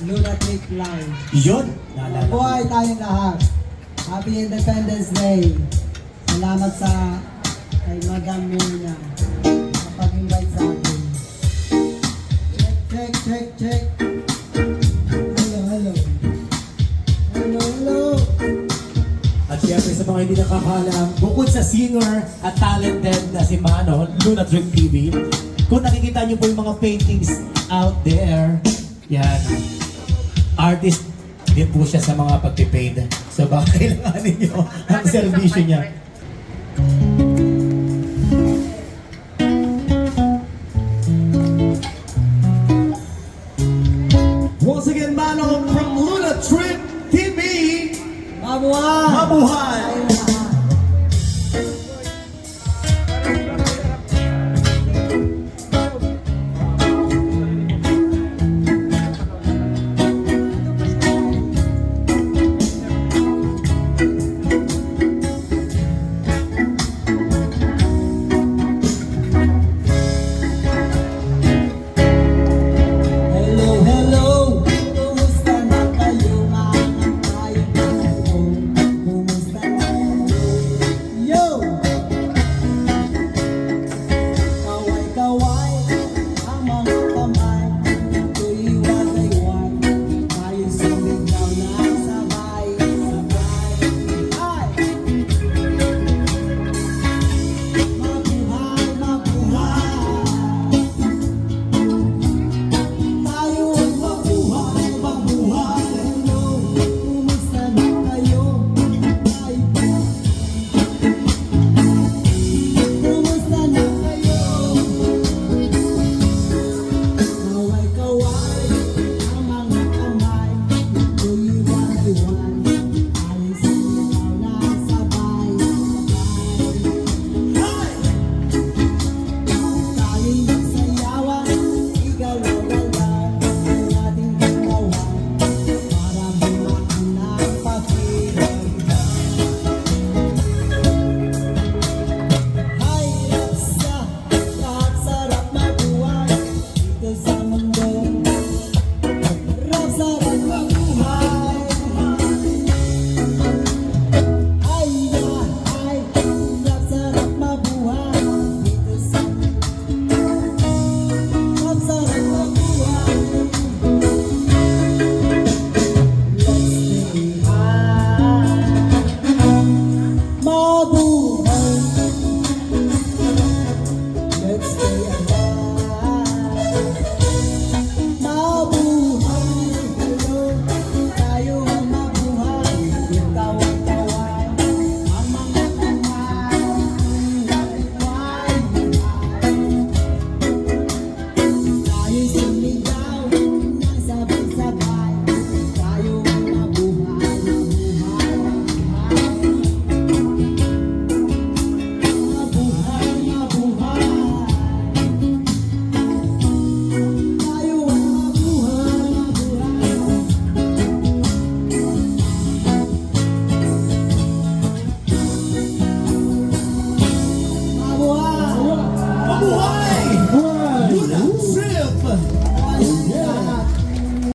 Lunatic Live. Yun, naalala. Buhay tayong lahat. Happy Independence Day. Salamat sa kay Madam Mirna sa pag-invite sa akin. Check. Hello. At syempre sa mga hindi nakakalam, bukod sa singer at talented na si Mano, Lunatic TV, kung nakikita niyo po yung mga paintings out there, yan, artist din po siya sa mga pagpipaid. So baka kailanganin niyo ang servisyo niya. Once again, Mano from Lunatic TV. Mabuhay! Mabuhay!